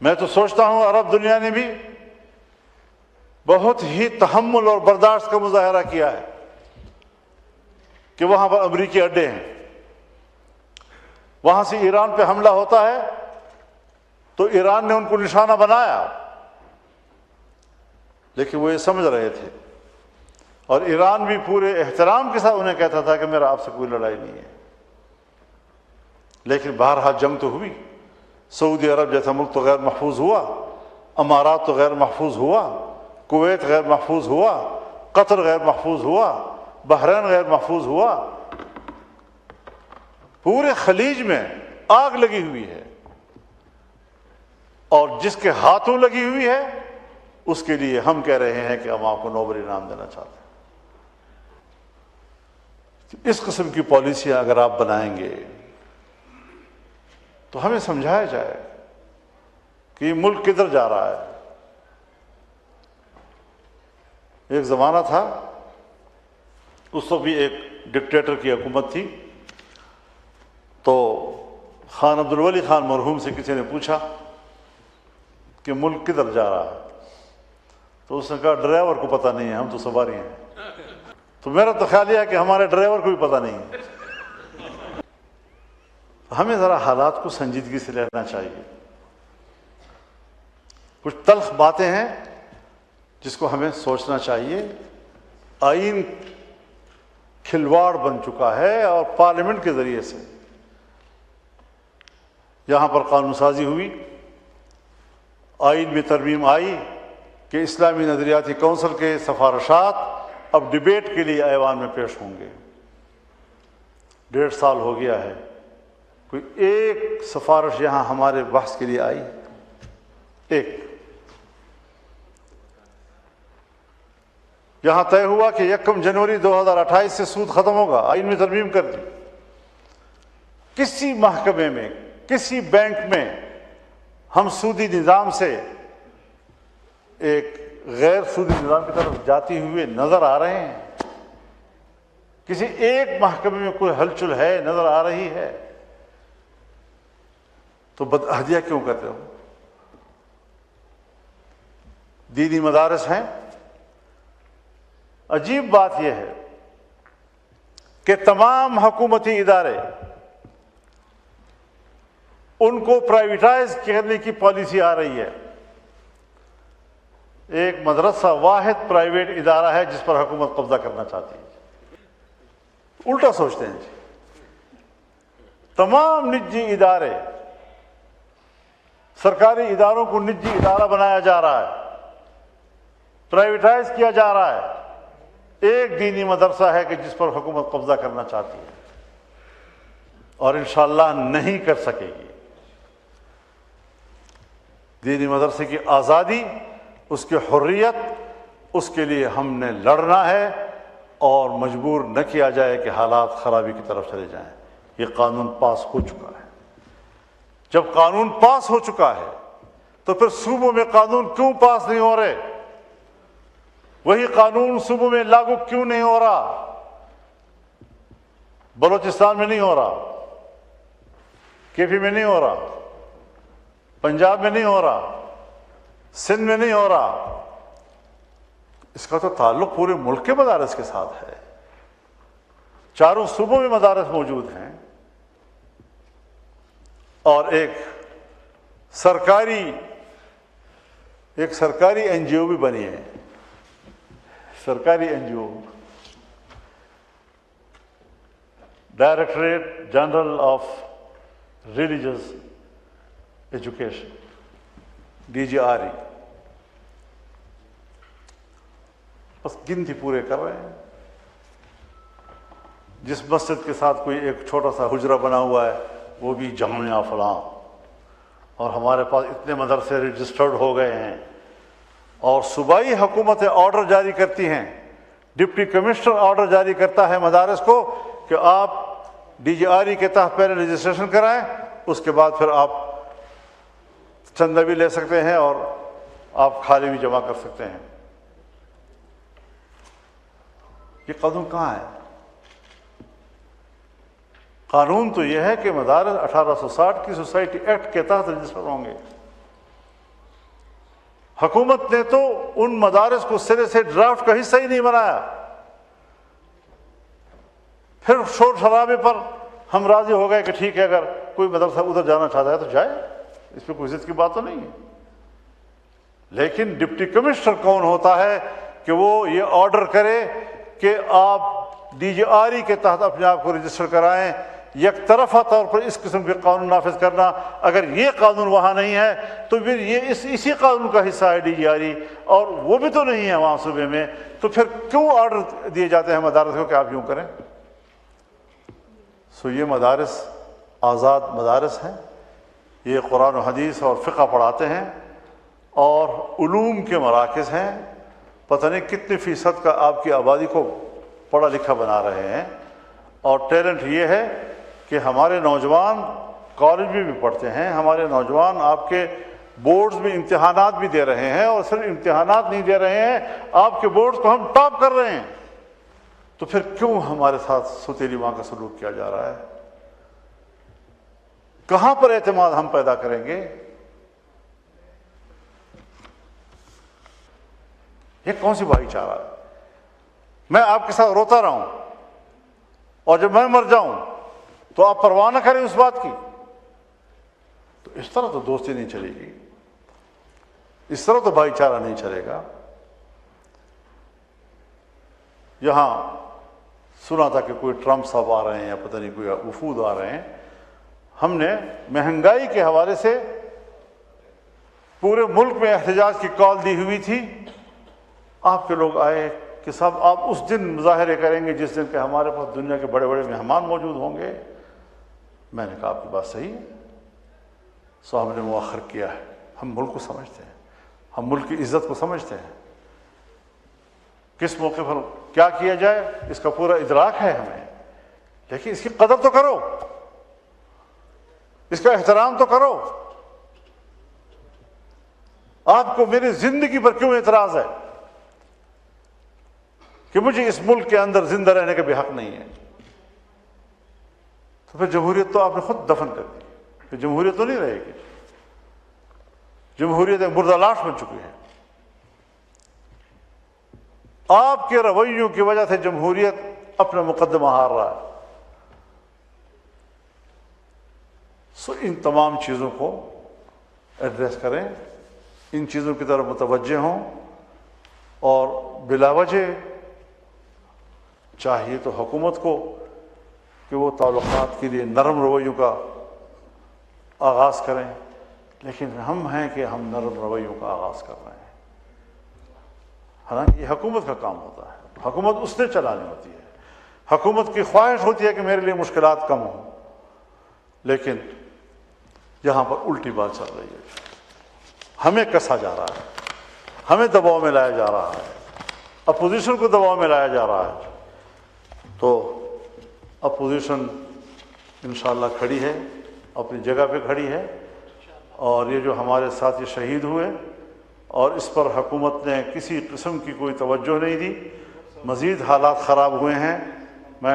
میں تو سوچتا ہوں عرب دنیا نے بھی بہت ہی تحمل اور برداشت کا مظاہرہ کیا ہے کہ وہاں پر امریکی اڈے ہیں، وہاں سے ایران پہ حملہ ہوتا ہے تو ایران نے ان کو نشانہ بنایا، لیکن وہ یہ سمجھ رہے تھے، اور ایران بھی پورے احترام کے ساتھ انہیں کہتا تھا کہ میرا آپ سے کوئی لڑائی نہیں ہے۔ لیکن بہرحال جنگ تو ہوئی، سعودی عرب جیسا ملک تو غیر محفوظ ہوا، امارات تو غیر محفوظ ہوا، کویت غیر محفوظ ہوا، قطر غیر محفوظ ہوا، بحرین غیر محفوظ ہوا، پورے خلیج میں آگ لگی ہوئی ہے، اور جس کے ہاتھوں لگی ہوئی ہے اس کے لیے ہم کہہ رہے ہیں کہ ہم آپ کو نوبل انعام دینا چاہتے ہیں۔ اس قسم کی پالیسیاں اگر آپ بنائیں گے تو ہمیں سمجھایا جائے کہ یہ ملک کدھر جا رہا ہے۔ ایک زمانہ تھا، اس وقت بھی ایک ڈکٹیٹر کی حکومت تھی، تو خان عبد الولی خان مرحوم سے کسی نے پوچھا کہ ملک کدھر جا رہا ہے، تو اس نے کہا ڈرائیور کو پتہ نہیں ہے، ہم تو سواری ہیں۔ تو میرا تو خیال یہ ہے کہ ہمارے ڈرائیور کو بھی پتہ نہیں ہے۔ ہمیں ذرا حالات کو سنجیدگی سے لینا چاہیے۔ کچھ تلخ باتیں ہیں جس کو ہمیں سوچنا چاہیے۔ آئین کھلواڑ بن چکا ہے، اور پارلیمنٹ کے ذریعے سے یہاں پر قانون سازی ہوئی، آئین میں ترمیم آئی کہ اسلامی نظریاتی کونسل کے سفارشات اب ڈیبیٹ کے لیے ایوان میں پیش ہوں گے۔ 1.5 سال ہو گیا ہے، کوئی ایک سفارش یہاں ہمارے بحث کے لیے آئی؟ ایک۔ یہاں طے ہوا کہ 1 جنوری 2028 سے سود ختم ہوگا، آئین میں ترمیم کر دی۔ کسی محکمے میں، کسی بینک میں ہم سودی نظام سے ایک غیر سودی نظام کی طرف جاتے ہوئے نظر آ رہے ہیں؟ کسی ایک محکمے میں کوئی ہلچل ہے، نظر آ رہی ہے؟ تو بدعہدیہ کیوں کرتے ہو؟ دینی مدارس ہیں۔ عجیب بات یہ ہے کہ تمام حکومتی ادارے ان کو پرائیویٹائز کرنے کی پالیسی آ رہی ہے۔ ایک مدرسہ واحد پرائیویٹ ادارہ ہے جس پر حکومت قبضہ کرنا چاہتی ہے۔ الٹا سوچتے ہیں جی، تمام نجی ادارے، سرکاری اداروں کو نجی ادارہ بنایا جا رہا ہے، پرائیویٹائز کیا جا رہا ہے۔ ایک دینی مدرسہ ہے کہ جس پر حکومت قبضہ کرنا چاہتی ہے، اور انشاءاللہ نہیں کر سکے گی۔ دینی مدرسے کی آزادی، اس کی حریت، اس کے لیے ہم نے لڑنا ہے، اور مجبور نہ کیا جائے کہ حالات خرابی کی طرف چلے جائیں۔ یہ قانون پاس ہو چکا ہے۔ جب قانون پاس ہو چکا ہے تو پھر صوبوں میں قانون کیوں پاس نہیں ہو رہے؟ وہی قانون صوبوں میں لاگو کیوں نہیں ہو رہا؟ بلوچستان میں نہیں ہو رہا، کے پی میں نہیں ہو رہا، پنجاب میں نہیں ہو رہا، سندھ میں نہیں ہو رہا۔ اس کا تو تعلق پورے ملک کے مدارس کے ساتھ ہے۔ چاروں صوبوں میں مدارس موجود ہیں، اور ایک سرکاری این جی او بھی بنی ہے، سرکاری N G O, directorate general of religious education, DGRE۔ بس گنتی پورے کر رہے ہیں۔ جس مسجد کے ساتھ کوئی ایک چھوٹا سا حجرہ بنا ہوا ہے وہ بھی جامعہ فلاں، اور ہمارے پاس اتنے مدرسے رجسٹرڈ ہو گئے ہیں، اور صوبائی حکومتیں آرڈر جاری کرتی ہیں، ڈپٹی کمشنر آرڈر جاری کرتا ہے مدارس کو کہ آپ DGRE کے تحت پہلے رجسٹریشن کرائیں، اس کے بعد پھر آپ چندہ بھی لے سکتے ہیں اور آپ کھالے بھی جمع کر سکتے ہیں۔ یہ قانون کہاں ہے؟ قانون تو یہ ہے کہ مدارس 1860 کی سوسائٹی ایکٹ کے تحت رجسٹر ہوں گے، حکومت نے تو ان مدارس کو سرے سے ڈرافٹ کا حصہ ہی نہیں بنایا. پھر شور شرابے پر ہم راضی ہو گئے کہ ٹھیک ہے اگر کوئی مدرسہ ادھر جانا چاہتا ہے تو جائے, اس پہ کوئی ضد کی بات تو نہیں ہے. لیکن ڈپٹی کمشنر کون ہوتا ہے کہ وہ یہ آرڈر کرے کہ آپ ڈی جی آر ای کے تحت اپنے آپ کو رجسٹر کرائیں, یک طرفہ طور پر اس قسم کے قانون نافذ کرنا. اگر یہ قانون وہاں نہیں ہے تو پھر یہ اسی قانون کا حصہ ہے ڈی جی آر ای, اور وہ بھی تو نہیں ہے وہاں صوبے میں, تو پھر کیوں آرڈر دیے جاتے ہیں مدارس کو کہ آپ یوں کریں؟ یہ مدارس آزاد مدارس ہیں, یہ قرآن و حدیث اور فقہ پڑھاتے ہیں اور علوم کے مراکز ہیں. پتہ نہیں کتنے فیصد کا آپ کی آبادی کو پڑھا لکھا بنا رہے ہیں. اور ٹیلنٹ یہ ہے کہ ہمارے نوجوان کالج میں بھی پڑھتے ہیں, ہمارے نوجوان آپ کے بورڈز میں امتحانات بھی دے رہے ہیں, اور صرف امتحانات نہیں دے رہے ہیں, آپ کے بورڈز کو ہم ٹاپ کر رہے ہیں. تو پھر کیوں ہمارے ساتھ ستیلی ماں کا سلوک کیا جا رہا ہے؟ کہاں پر اعتماد ہم پیدا کریں گے؟ یہ کون سی بھائی چارہ ہے؟ میں آپ کے ساتھ روتا رہا ہوں اور جب میں مر جاؤں تو آپ پرواہ نہ کریں اس بات کی, تو اس طرح تو دوستی نہیں چلے گی, اس طرح تو بھائی چارہ نہیں چلے گا. یہاں سنا تھا کہ کوئی ٹرمپ صاحب آ رہے ہیں یا پتہ نہیں کوئی وفود آ رہے ہیں. ہم نے مہنگائی کے حوالے سے پورے ملک میں احتجاج کی کال دی ہوئی تھی. آپ کے لوگ آئے کہ صاحب آپ اس دن مظاہرے کریں گے جس دن کہ ہمارے پاس دنیا کے بڑے بڑے مہمان موجود ہوں گے. میں نے کہا آپ کی بات صحیح ہے. سو ہم نے مؤخر کیا ہے. ہم ملک کو سمجھتے ہیں, ہم ملک کی عزت کو سمجھتے ہیں. کس موقع پر کیا کیا جائے اس کا پورا ادراک ہے ہمیں, لیکن اس کی قدر تو کرو, اس کا احترام تو کرو. آپ کو میری زندگی پر کیوں اعتراض ہے کہ مجھے اس ملک کے اندر زندہ رہنے کا بھی حق نہیں ہے؟ تو پھر جمہوریت تو آپ نے خود دفن کر دی. پھر جمہوریت تو نہیں رہے گی. جمہوریت ایک مردہ لاش بن چکی ہے. آپ کے رویوں کی وجہ سے جمہوریت اپنا مقدمہ ہار رہا ہے. ان تمام چیزوں کو ایڈریس کریں, ان چیزوں کی طرف متوجہ ہوں, اور بلا وجہ چاہیے تو حکومت کو کہ وہ تعلقات کے لیے نرم رویوں کا آغاز کریں, لیکن ہم ہیں کہ ہم نرم رویوں کا آغاز کر رہے ہیں. حالانکہ یہ حکومت کا کام ہوتا ہے, حکومت اس نے چلانی ہوتی ہے, حکومت کی خواہش ہوتی ہے کہ میرے لیے مشکلات کم ہوں, لیکن یہاں پر الٹی بات چل رہی ہے. ہمیں کسا جا رہا ہے, ہمیں دباؤ میں لایا جا رہا ہے, اپوزیشن کو دباؤ میں لایا جا رہا ہے. تو اپوزیشن انشاءاللہ کھڑی ہے, اپنی جگہ پہ کھڑی ہے, اور یہ جو ہمارے ساتھی شہید ہوئے اور اس پر حکومت نے کسی قسم کی کوئی توجہ نہیں دی, مزید حالات خراب ہوئے ہیں.